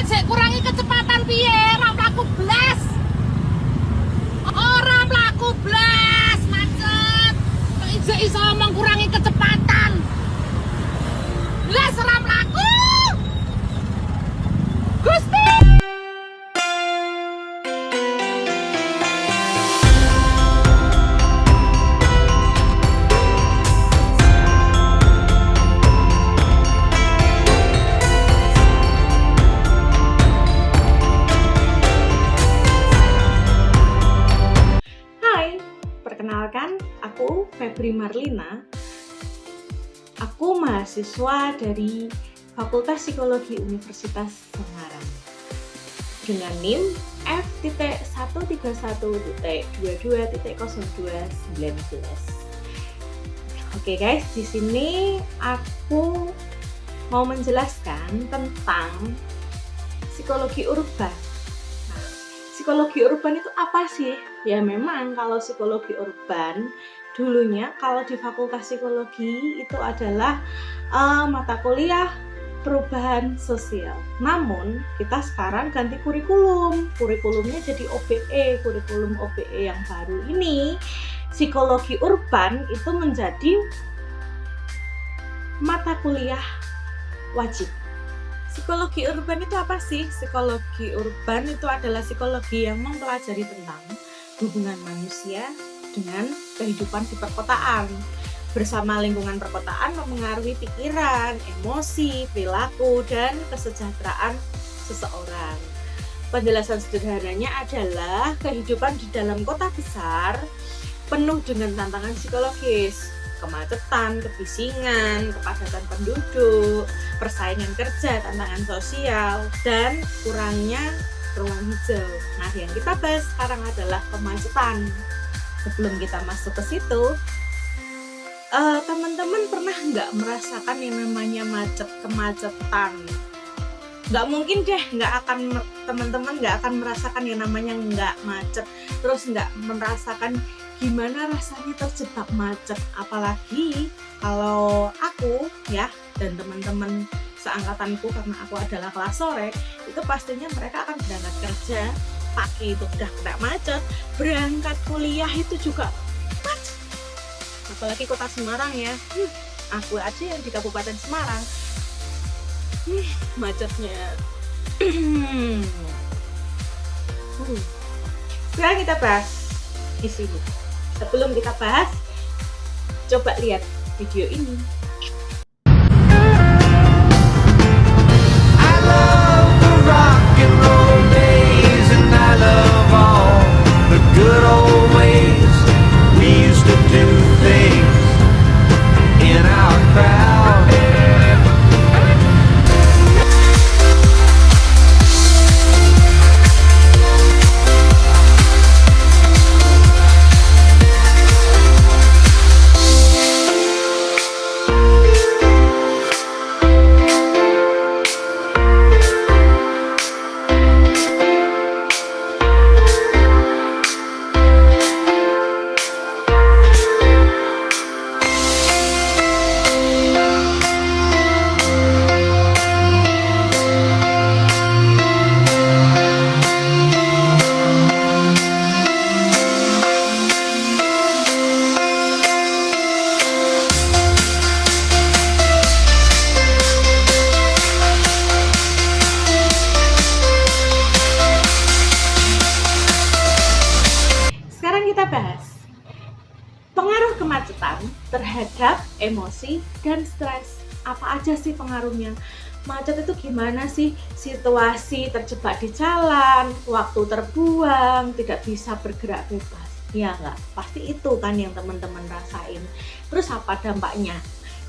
Sik kurangi kecepatan piye? Ora mlaku blas. Ora mlaku blas, macet. Kok iso omong kurangi kecepatan. Blas ora mlaku. Gusti. Perkenalkan, aku Febri Marlina. Aku mahasiswa dari Fakultas Psikologi Universitas Semarang dengan NIM F.131.22.0219. Oke guys, di sini aku mau menjelaskan tentang psikologi urban. Psikologi urban itu apa sih? Ya memang kalau psikologi urban dulunya kalau di Fakultas Psikologi itu adalah mata kuliah perubahan sosial. Namun kita sekarang ganti kurikulum. Kurikulumnya jadi OBE, kurikulum OBE yang baru ini. Psikologi urban itu menjadi mata kuliah wajib. Psikologi urban itu apa sih? Psikologi urban itu adalah psikologi yang mempelajari tentang hubungan manusia dengan kehidupan di perkotaan. Bersama lingkungan perkotaan mempengaruhi pikiran, emosi, perilaku, dan kesejahteraan seseorang. Penjelasan sederhananya adalah kehidupan di dalam kota besar penuh dengan tantangan psikologis. Kemacetan, kebisingan, kepadatan penduduk, persaingan kerja, tantangan sosial, dan kurangnya ruang hijau. Nah, yang kita bahas sekarang adalah kemacetan. Sebelum kita masuk ke situ, teman-teman pernah nggak merasakan yang namanya kemacetan? Nggak mungkin deh, teman-teman nggak akan merasakan yang namanya nggak macet, terus nggak merasakan gimana rasanya terjebak macet. Apalagi kalau aku ya dan teman-teman seangkatanku, karena aku adalah kelas sore, itu pastinya mereka akan berangkat kerja pagi itu udah kena macet, berangkat kuliah itu juga macet. Apalagi kota Semarang ya, aku aja yang di Kabupaten Semarang, macetnya. Sekarang kita bahas di sini. Sebelum kita bahas, coba lihat video ini. I love the rock and roll days, and I love all the good old ways we used to do things in our crowd. Kita bahas pengaruh kemacetan terhadap emosi dan stres. Apa aja sih pengaruhnya? Macet itu gimana sih? Situasi terjebak di jalan, waktu terbuang, tidak bisa bergerak bebas. Ya enggak? Pasti itu kan yang teman-teman rasain. Terus apa dampaknya?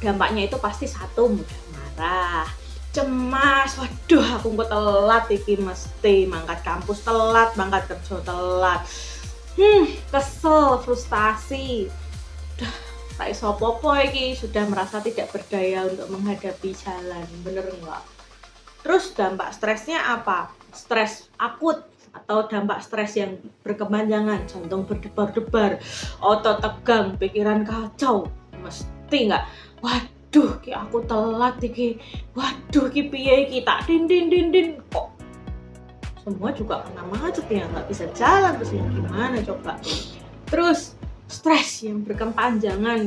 Dampaknya itu pasti satu, mudah marah, cemas, waduh aku kok telat iki mesti mangkat kampus telat, mangkat kerja telat. Kesel, frustasi, udah tak iso apa-apa iki, sudah merasa tidak berdaya untuk menghadapi jalan, bener enggak? Terus dampak stresnya apa? Stres akut atau dampak stres yang berkepanjangan, jantung berdebar-debar, otot tegang, pikiran kacau, mesti enggak? Waduh, ki aku telat iki, waduh ki piye iki, tak din kok semua juga kena macet ya, nggak bisa jalan, terus ya gimana coba. Terus stres yang berkepanjangan.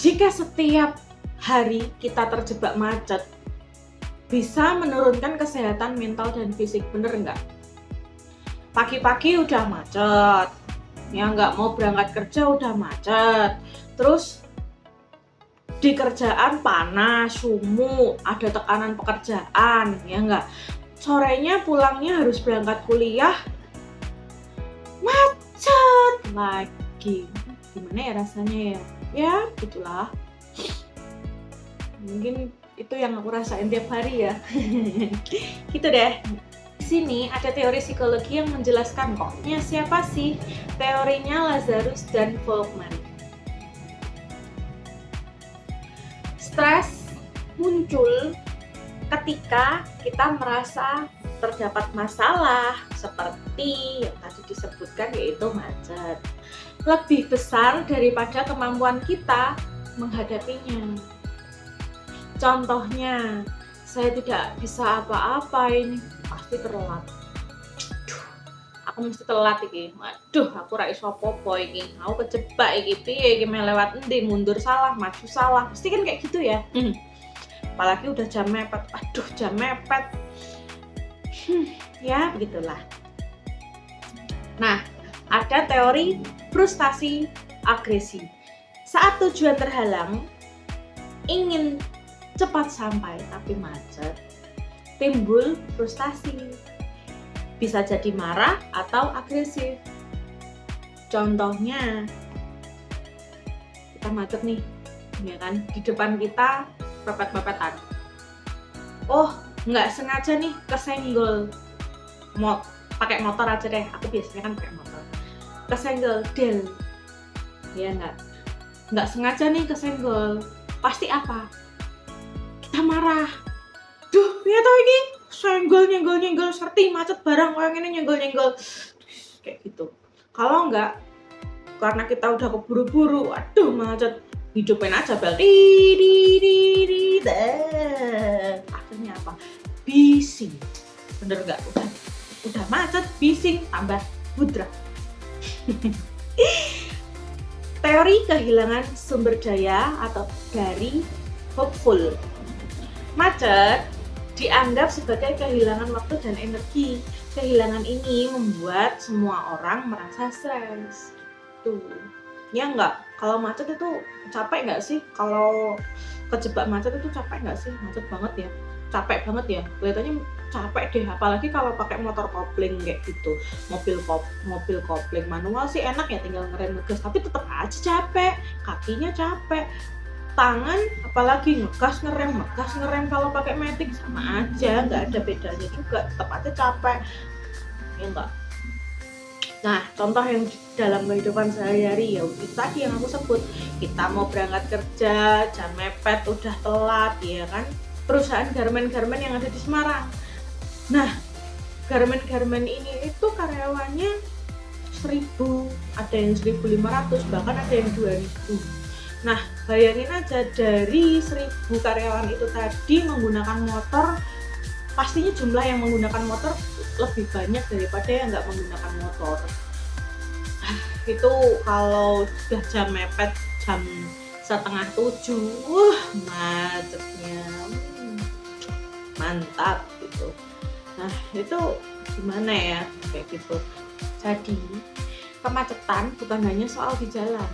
Jika setiap hari kita terjebak macet, bisa menurunkan kesehatan mental dan fisik, bener nggak? Pagi-pagi udah macet, ya nggak mau berangkat kerja udah macet, terus di kerjaan panas, sumuk, ada tekanan pekerjaan, ya nggak? Sorenya pulangnya harus berangkat kuliah, macet lagi. Gimana ya rasanya ya? Ya gitulah. Mungkin itu yang aku rasain tiap hari ya. Gitu deh. Di sini ada teori psikologi yang menjelaskan kok. Ya siapa sih? Teorinya Lazarus dan Volkmann. Stres muncul ketika kita merasa terdapat masalah seperti yang tadi disebutkan, yaitu macet lebih besar daripada kemampuan kita menghadapinya. Contohnya, saya tidak bisa apa-apa, ini pasti telat. Aku mesti telat iki. Waduh, aku ra iso apa-apa iki. Aku kejebak iki, piye iki melewat endi, mundur salah, maju salah. Pasti kan kayak gitu ya. Apalagi udah jam mepet. Aduh, jam mepet. Ya, begitulah. Nah, ada teori frustasi agresi. Saat tujuan terhalang, ingin cepat sampai tapi macet, timbul frustasi. Bisa jadi marah atau agresif. Contohnya, kita macet nih, ya kan? Di depan kita pepet-pepetan. Oh, nggak sengaja nih kesenggol. Pakai motor aja deh. Aku biasanya kan pakai motor. Kesenggol, del. Ya nggak sengaja nih kesenggol. Pasti apa? Kita marah. Duh, ya tau ini nyenggol serti macet barang kayak gini nyenggol kayak gitu. Kalau enggak, karena kita udah keburu-buru, aduh macet, hidupin aja bel. Akhirnya apa? Bising. Bener nggak? Udah macet, bising, tambah budra. Teori kehilangan sumber daya atau dari Hopeful. Macet dianggap sebagai kehilangan waktu dan energi. Kehilangan ini membuat semua orang merasa stres. Tuh, ya enggak? Kalau macet itu capek nggak sih? Kalau kejebak macet itu capek nggak sih? Macet banget ya, capek banget ya. Kelihatannya capek deh, apalagi kalau pakai motor kopling kayak gitu. Mobil kopling manual sih enak ya, tinggal ngerem ngegas, tapi tetap aja capek. Kakinya capek. Tangan apalagi ngegas ngerem kalau pakai matic sama aja, nggak ada bedanya juga, tetap aja capek ya enggak. Nah, contoh yang dalam kehidupan sehari-hari ya itu tadi yang aku sebut, kita mau berangkat kerja jam mepet udah telat ya kan, perusahaan garmen yang ada di Semarang. Nah, garmen ini itu karyawannya 1000, ada yang 1500, bahkan ada yang 2000. Nah, bayangin aja, dari 1000 karyawan itu tadi menggunakan motor, pastinya jumlah yang menggunakan motor lebih banyak daripada yang nggak menggunakan motor. Itu kalau sudah jam mepet, jam 6:30, macetnya mantap gitu. Nah, itu gimana ya, kayak gitu. Jadi, kemacetan bukan hanya soal di jalan,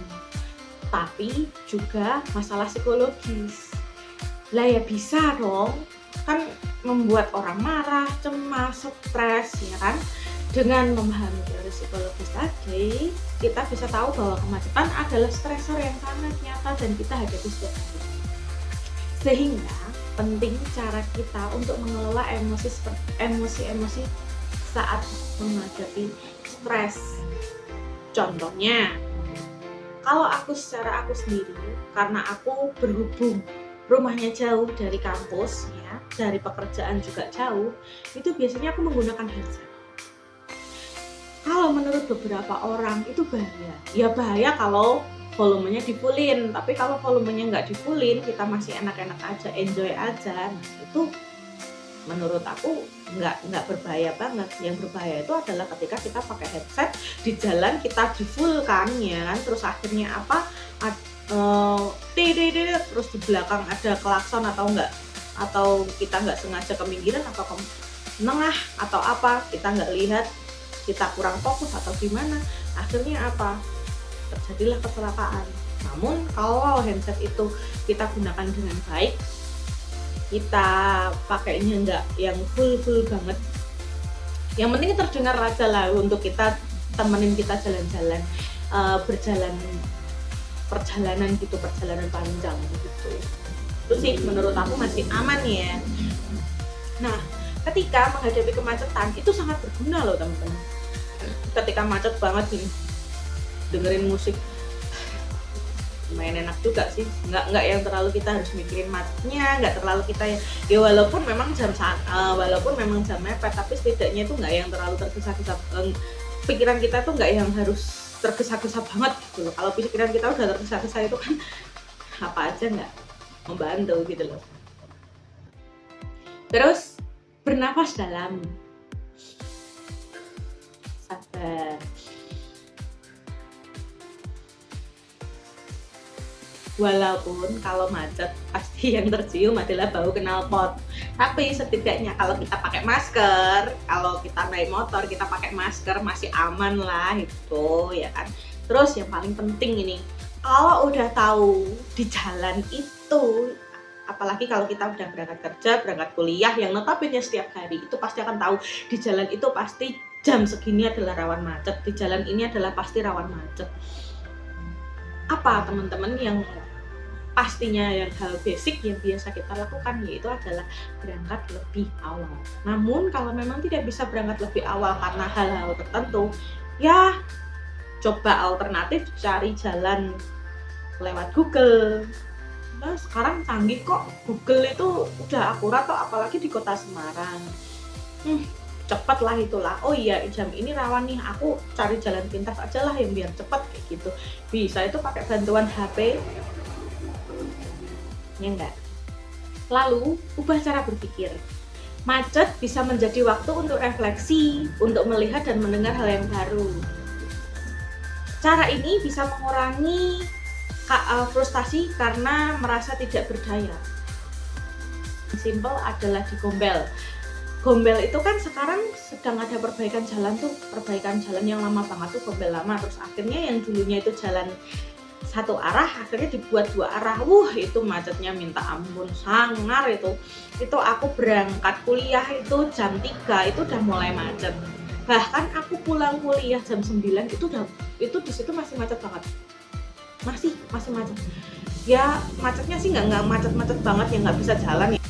tapi juga masalah psikologis. Lah ya bisa dong, kan membuat orang marah, cemas, stres ya kan. Dengan memahami teori psikologis tadi, kita bisa tahu bahwa kemacetan adalah stresor yang sangat nyata dan kita hadapi setiap hari. Sehingga penting cara kita untuk mengelola emosi saat menghadapi stres. Contohnya, kalau aku sendiri, karena aku berhubung rumahnya jauh dari kampus ya, dari pekerjaan juga jauh, itu biasanya aku menggunakan headset. Kalau menurut beberapa orang itu bahaya. Ya bahaya kalau volumenya di-fullin, tapi kalau volumenya nggak di-fullin, kita masih enak-enak aja, enjoy aja, nah itu menurut aku nggak berbahaya banget. Yang berbahaya itu adalah ketika kita pakai headset di jalan, kita di full kan ya kan, terus akhirnya apa terus di belakang ada klakson atau kita nggak sengaja keminggiran atau ke tengah atau apa, kita nggak lihat, kita kurang fokus atau gimana, akhirnya apa, terjadilah kecelakaan. Namun kalau handset itu kita gunakan dengan baik, kita pakainya nggak yang full banget, yang penting terdengar aja lah untuk kita temenin kita jalan-jalan, perjalanan gitu, perjalanan panjang gitu. Itu sih menurut aku masih aman ya. Nah, ketika menghadapi kemacetan itu sangat berguna loh teman-teman. Ketika macet banget nih, dengerin musik lumayan enak juga sih, nggak yang terlalu kita harus mikirin macetnya, nggak terlalu kita ya walaupun memang jam mepet, tapi setidaknya itu nggak yang terlalu tergesa-gesa, pikiran kita tuh nggak yang harus tergesa-gesa banget gitu loh. Kalau pikiran kita udah tergesa-gesa itu kan apa aja nggak membantu gitu loh. Terus bernafas dalam, sabar. Walaupun kalau macet pasti yang tercium adalah bau knalpot, tapi setidaknya kalau kita pakai masker, kalau kita naik motor kita pakai masker masih aman lah itu ya kan. Terus yang paling penting ini, kalau udah tahu di jalan itu, apalagi kalau kita udah berangkat kerja, berangkat kuliah yang notabene setiap hari, itu pasti akan tahu di jalan itu pasti jam segini adalah rawan macet, di jalan ini adalah pasti rawan macet. Apa teman-teman yang pastinya yang hal basic yang biasa kita lakukan yaitu adalah berangkat lebih awal. Namun kalau memang tidak bisa berangkat lebih awal karena hal-hal tertentu, ya coba alternatif, cari jalan lewat Google. Nah, sekarang canggih kok, Google itu udah akurat kok, apalagi di kota Semarang. Cepat lah itulah. Oh iya, jam ini rawan nih, aku cari jalan pintas aja lah yang biar cepat kayak gitu. Bisa itu pakai bantuan HP. Ya enggak. Lalu ubah cara berpikir. Macet bisa menjadi waktu untuk refleksi, untuk melihat dan mendengar hal yang baru. Cara ini bisa mengurangi frustasi karena merasa tidak berdaya. Simple adalah digombel. Gombel itu kan sekarang sedang ada perbaikan jalan tuh, perbaikan jalan yang lama banget tuh, gombel lama, terus akhirnya yang dulunya itu jalan satu arah akhirnya dibuat dua arah. Itu macetnya minta ampun, sangar itu aku berangkat kuliah itu jam 3 itu udah mulai macet, bahkan aku pulang kuliah jam 9 itu di situ masih macet banget, masih macet ya. Macetnya sih nggak macet banget ya, nggak bisa jalan ya.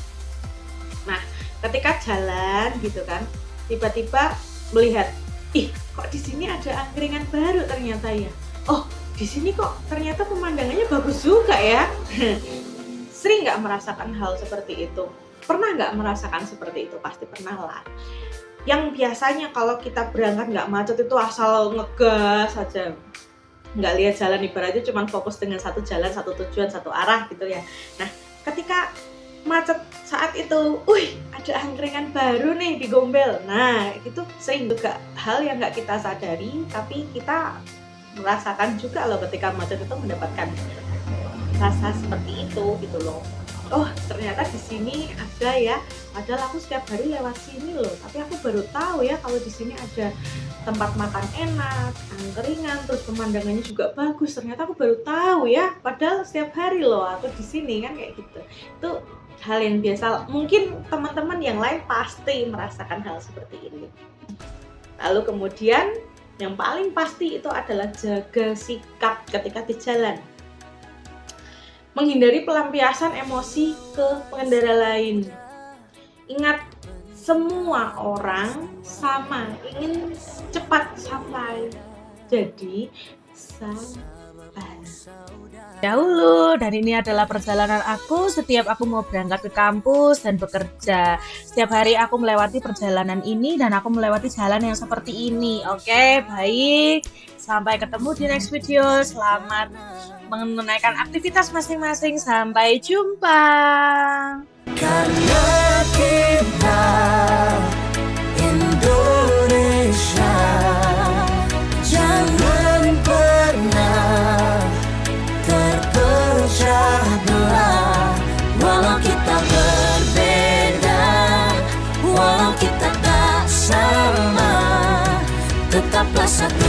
Nah, ketika jalan gitu kan, tiba-tiba melihat, kok di sini ada angkringan baru ternyata ya. Oh, di sini kok ternyata pemandangannya bagus juga ya. Sering nggak merasakan hal seperti itu? Pernah nggak merasakan seperti itu? Pasti pernah lah. Yang biasanya kalau kita berangkat nggak macet itu asal ngegas aja, nggak lihat jalan, ibaratnya cuma fokus dengan satu jalan, satu tujuan, satu arah gitu ya. Nah, ketika macet saat itu, ada angkringan baru nih di Gombel. Nah, itu sering juga hal yang nggak kita sadari, tapi kita merasakan juga loh ketika macet itu, mendapatkan rasa seperti itu gitu loh. Oh, ternyata di sini ada ya, padahal aku setiap hari lewat sini loh, tapi aku baru tahu ya kalau di sini ada tempat makan enak, angkringan, terus pemandangannya juga bagus. Ternyata aku baru tahu ya, padahal setiap hari loh aku di sini kan, kayak gitu. Itu hal yang biasa. Mungkin teman-teman yang lain pasti merasakan hal seperti ini. Lalu kemudian yang paling pasti itu adalah jaga sikap ketika di jalan. Menghindari pelampiasan emosi ke pengendara lain. Ingat, semua orang sama, ingin cepat sampai. Jadi, sabar. Dahulu, dan ini adalah perjalanan aku setiap aku mau berangkat ke kampus dan bekerja. Setiap hari aku melewati perjalanan ini dan aku melewati jalan yang seperti ini. Oke, baik. Sampai ketemu di next video. Selamat menunaikan aktivitas masing-masing. Sampai jumpa. Karena kita tetaplah satu.